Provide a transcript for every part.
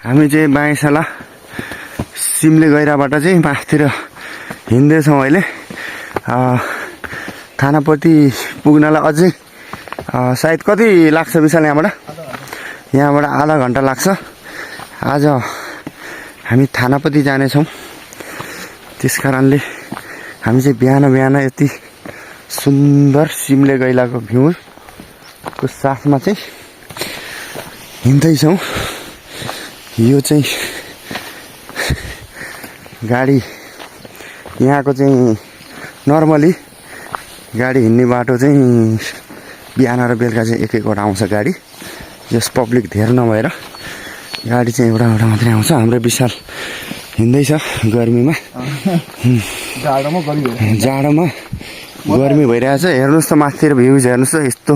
हामी चाहिँ बाँसला सिमले गैराबाट चाहिँ माथितिर हिँड्दैछौँ अहिले। थानापति पुग्नलाई अझै सायद कति लाग्छ विशाल? यहाँबाट आधा घन्टा लाग्छ। आज हामी थानापति जानेछौँ, त्यस कारणले हामी चाहिँ बिहान बिहान यति सुन्दर सिमले गैलाको भ्यूको साथमा चाहिँ हिँड्दैछौँ। यो चाहिँ गाडी यहाँको चाहिँ नर्मली गाडी हिँड्ने बाटो चाहिँ बिहान र बेलुका चाहिँ एक एकवटा आउँछ गाडी। यस पब्लिक धेर नभएर गाडी चाहिँ एउटा मात्रै आउँछ। हाम्रो विशाल हिँड्दैछ गर्मीमा, जाडोमा गर्मी भइरहेछ। हेर्नुहोस् त माथितिर भ्यूज हेर्नुहोस् त, यस्तो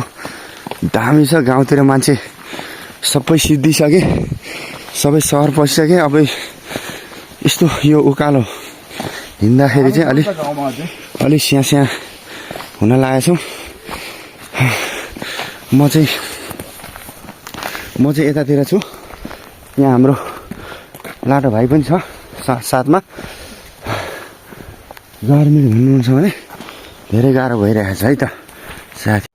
दामी छ। गाउँतिर मान्छे सबै सिद्धिसके, सबै सहर पसिसके। अब यस्तो यो उकालो हिँड्दाखेरि चाहिँ अलि स्यास्या हुन लागेको छु। म चाहिँ यतातिर छु। यहाँ हाम्रो लाटो भाइ पनि छ साथमा। गर्मी हुनुहुन्छ भने धेरै गाह्रो भइरहेको छ है त साथी।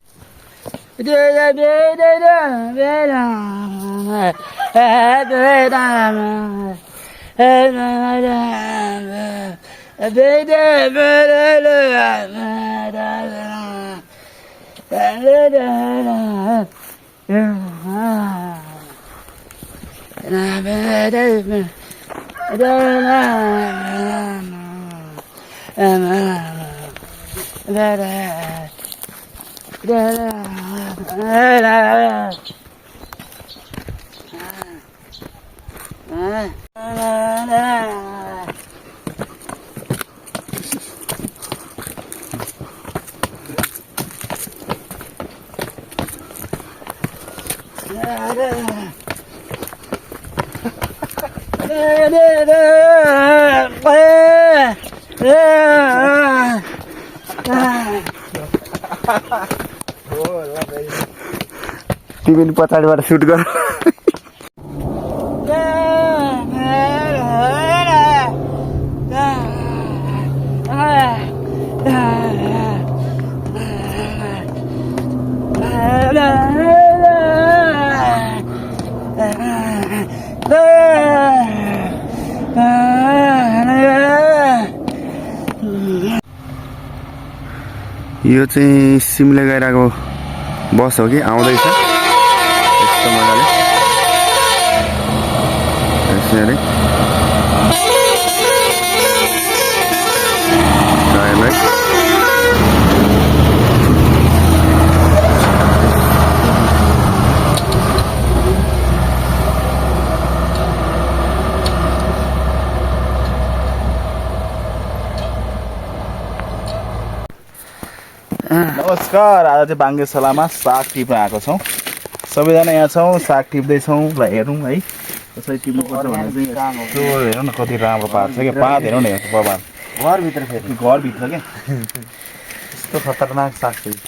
तिमी पछाडिबाट सुट गर। यो चाहिँ सिमले गइरहेको बस हो कि आउँदैछ यस्तो मजाले यसरी नमस्कार। आज चाहिँ बाङ्गेसलामा साग टिप्न आएको छौँ। सबैजना यहाँ छौँ, साग टिप्दैछौँ। ल हेरौँ है कसरी टिप्नुपर्छ भने चाहिँ हेरौँ न कति राम्रो पार्छ क्या। पात हेरौँ न यहाँ बबान घरभित्र फेरि घरभित्र क्या यस्तो खतरनाक साग चाहिँ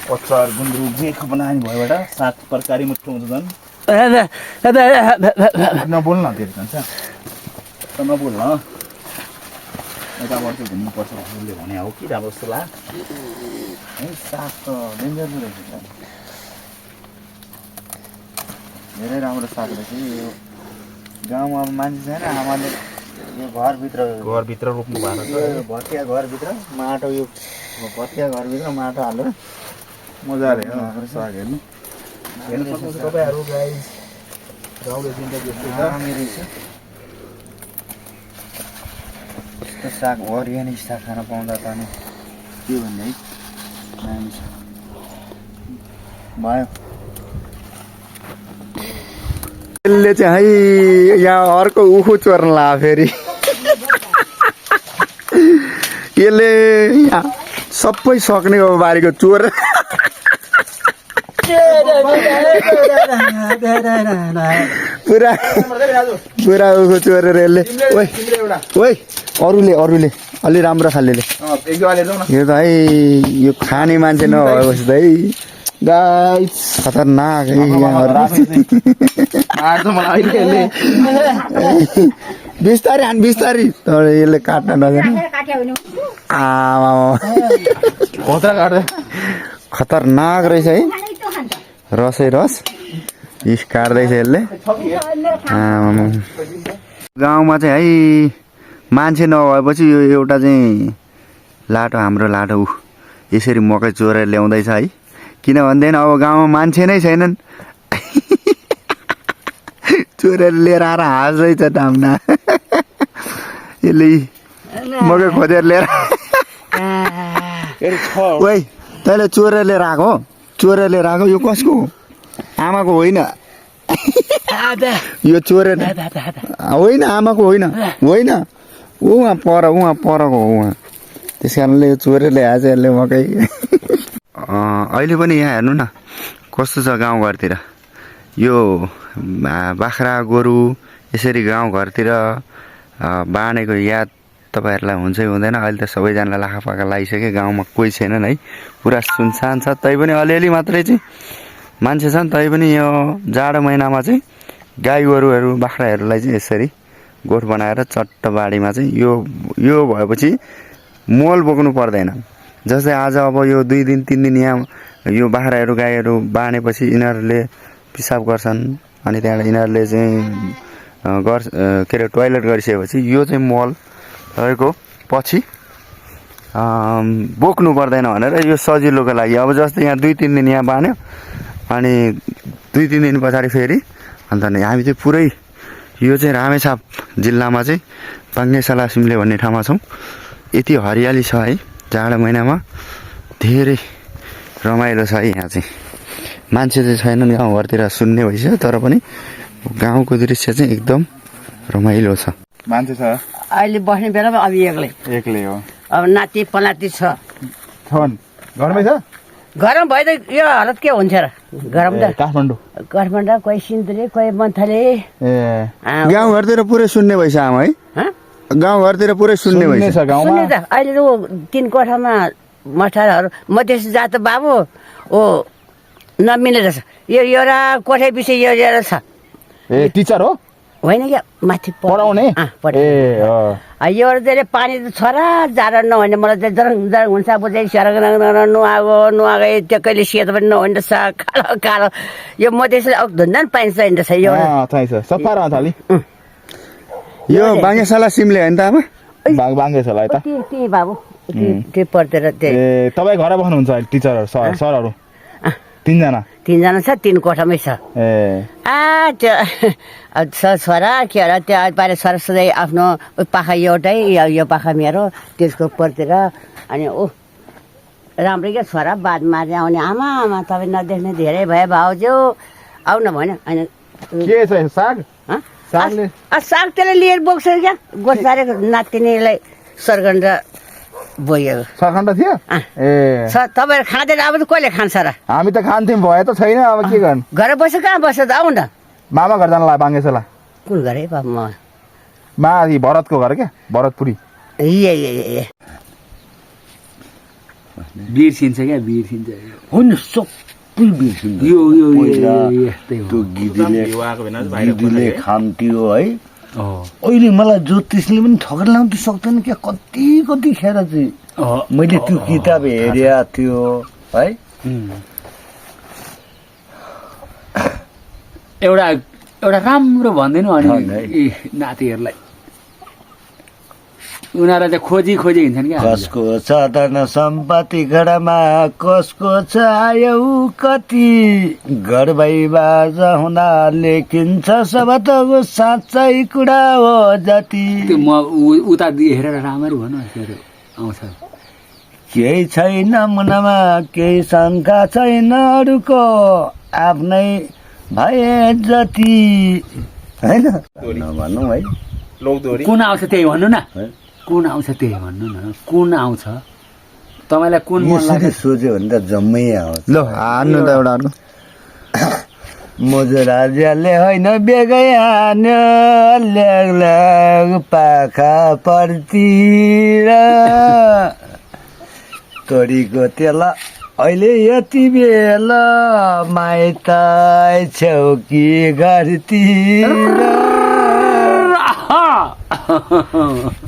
अचार गुन्द्रुक जे बनानी भयोबाट साग तरकारी मुठो हुन्छ झन्। नबोल्न धेरै जान्छ त, नबोल्न यताबाट चाहिँ घुम्नुपर्छ उसले भने हो कि राम्रो जस्तो लाग्यो। साग त डेन्जर रहेछ, धेरै राम्रो साग रहेछ। यो गाउँमा अब मान्छे छैन, आमाले यो घरभित्र रोप्नु भएको छ। भतिया घरभित्र माटो, यो भतिया घरभित्र माटो हालेर मजाले साग हेर्नु सक्नुहुन्छ तपाईँहरू। गाइस गाउँले जिन्दगी दामी रहेछ। यस्तो साग अर्ग्यानिक साग खान पाउँदा त अनि के भन्ने है, दामी छ भयो। यसले चाहिँ है यहाँ अर्को उखु चोर्न लाग्यो फेरि। यसले यहाँ सबै सक्ने हो बारीको चोर। पुरा उखु चोरेर यसले। ओइ अरूले अलि राम्रो खालेले। यो त है यो खाने मान्छे नभएको जस्तो है। गाइस खतरनाक है यहाँहरू आज मलाई अहिले बिस्तारी तर यसले काट्न नजाने आमा खोत्रा काट्दै खतरनाक रहेछ है रसै रस इस काट्दैछ यसले आमा गाउँमा चाहिँ है मान्छे नभएपछि यो एउटा चाहिँ लाटो हाम्रो लाटो यसरी मकै चोरेर ल्याउँदैछ है किन भन्दैन अब गाउँमा मान्छे नै छैनन् चोरेर लिएर आएर हाँस्दैछ टाम्ना यसले मकै खोजेर लिएर ओइ तैँले चोरेर लिएर आएको हो चोरेर लिएर आएको यो कसको हो आमाको होइन यो चोरेर होइन आमाको होइन उहाँ परको हो उहाँ त्यस कारणले यो चोरेर ल्याएछ यसले मकै अहिले पनि यहाँ हेर्नु न कस्तो छ गाउँघरतिर यो बाख्रा गोरु यसरी गाउँघरतिर बाँडेको याद तपाईँहरूलाई हुन्छै हुँदैन अहिले त सबैजनालाई लाखापाखा लगाइसक्यो गाउँमा कोही छैनन् है पुरा सुनसान छ तैपनि अलिअलि मात्रै चाहिँ मान्छे छन् तैपनि यो जाडो महिनामा चाहिँ गाई गोरुहरू बाख्राहरूलाई चाहिँ यसरी गोठ बनाएर चट्ट बारीमा चाहिँ यो भएपछि मोल बोक्नु पर्दैन जस्तै आज अब यो 2 दिन 3 दिन यहाँ यो बाख्राहरू गाईहरू बाँडेपछि यिनीहरूले पिसाब गर्छन् अनि त्यहाँबाट यिनीहरूले चाहिँ के अरे टोइलेट गरिसकेपछि यो चाहिँ मल रहेको पछि बोक्नु पर्दैन भनेर यो सजिलोको लागि अब जस्तै यहाँ 2-3 दिन यहाँ बाँड्यो अनि 2-3 दिन पछाडि फेरि अन्त हामी चाहिँ पुरै यो चाहिँ रामेछाप जिल्लामा चाहिँ बाङ्गेसला सिम्ले भन्ने ठाउँमा छौँ यति हरियाली छ है जाडो महिनामा धेरै रमाइलो छ है यहाँ चाहिँ मान्छे चाहिँ छैनन् गाउँघरतिर सुन्ने भइसक्यो तर पनि गाउँको दृश्य चाहिँ एकदम रमाइलो छ मान्छे छ अहिले बस्ने बेलामा अब एक्लै हो अब नाति पनाति छन् घरमै छ गरम भयो त यो हालत के हुन्छ र गरम त काठमाडौँ कोही सिन्धुली कोही मन्थली गाउँघरतिर पुरै सुन्ने भइस आमा है गाउँघरतिर पुरै सुन्ने भइस सुन्ने त अहिले त 3 कोठामा मठाहरू मधेस जात बाबु ओ नमिलेर छ यो एउटा कोठा विषय यो एउटा छ ए टिचर हो होइन क्या माथि पढाउने एउटा चाहिँ पानी त छोरा जाडो नभने मलाई चाहिँ जरङ हुन्छ अब चाहिँ सरग नुहाएको त्यो कहिले सेतो पनि नहुने रहेछ कालो कालो यो मधेसले अब धुन्दा पनि पाइन्छ होइन रहेछ यो सफा रहन्छ अलि यो बाङ्गेसला सिमले होइन त आमा बाङ्गेसला त त्यही बाबु त्यो पढ्दै त्यही तपाईँ घर बस्नुहुन्छ अहिले टिचरहरू सरहरू 3 जना छ 3 कोठामै छ त्यो छोरा के अरे त्यो पारे छोरा सधैँ आफ्नो पाखा एउटै यो पाखा मेरो त्यसको पर्तिर अनि राम्रो क्या छोरा बात मार्ने आउने आमा तपाईँ नदेख्ने धेरै भयो भाउजू आउन भएन अनि के छ साग साग त्यसले लिएर बोक्छ क्या गोठारेको नातिनीलाई सरगन्ड बोयो सरखण्ड थियो तपाईँहरू खाँदैन अब त कहिले खान्छ र हामी त खान्थ्यौँ भयो त छैन अब के गर्नु घर बस्यो कहाँ बस्छ त आउनु न मामा घर जान लाग्यो बाङ्गेसला कुन घर है बाबु भरतको घर क्या भरतपुरी बिर्सिन्छ क्या बिर्सिन्छ होइन सबै बिर्सिन्छ यो त्यो गिदीले खान्थ्यो है अहिले मलाई ज्योतिषले पनि ठगर लाउनु सक्दैन क्या कति खेर चाहिँ मैले त्यो किताब हेरेको थियो है एउटा राम्रो भनिदिनु अनि नातिहरूलाई उनीहरूलाई चाहिँ खोजी हिँड्छन् क्या कसको छ धन सम्पत्ति घरमा कसको छ आयु कति घरबाई बाजा हुँदा लेखिन्छ सब त साँच्चै कुरा हो जति त्यो म उता हेरेर राम्ररी भन्नु आउँछ केही छैन मनमा केही शङ्का छैन अरूको आफ्नै भए जति होइन नभनौँ है कुन आउँछ त्यही भन्नु न कुन आउँछ त्यही भन्नु न कुन आउँछ तपाईँलाई कुन मन लाग्छ सोच्यो भने त जम्मै आउँछ ल हान्नु त एउटा अर्को मोजो राज्यले होइन बेगै हान्यो ल्याग पाखा पर्तिर तोरीको तेल अहिले यति बेला माइत छौ कि घरतिर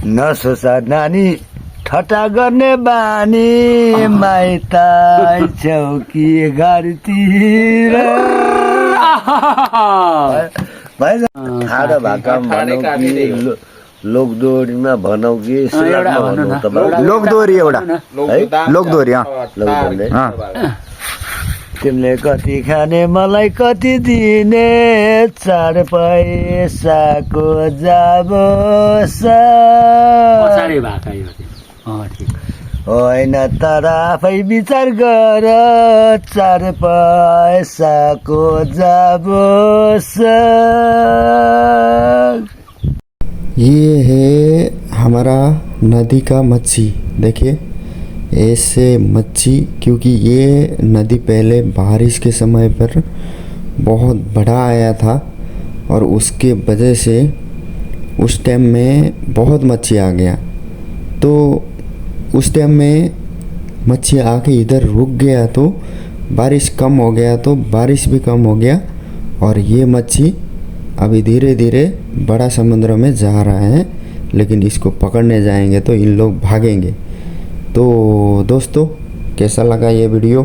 नसोच नानी ठट्टा गर्ने बानी माइत छौ कि घरतिर ठाडो भाकामा भनौँ कि लोकदोहोरीमा भनौँ कि लोकदोहोरी एउटा है लोकदोहोरी लोकदोहोरी तिमीले कति खाने मलाई कति दिने 4 पैसाको जाबोस होइन तर आफै विचार गर 4 पैसाको जाबोस ये है हमारा नदी का मच्छी। देखिए ऐसे मच्छी, क्योंकि ये नदी पहले बारिश के समय पर बहुत बड़ा आया था और उसके वजह से उस टाइम में बहुत मच्छी आ गया। तो उस टाइम में मच्छी आके इधर रुक गया तो बारिश कम हो गया, तो बारिश भी कम हो गया और ये मच्छी अभी धीरे धीरे बड़ा समुद्र में जा रहा है। लेकिन इसको पकड़ने जाएंगे तो इन लोग भागेंगे। तो दोस्तों कैसा लगा ये वीडियो?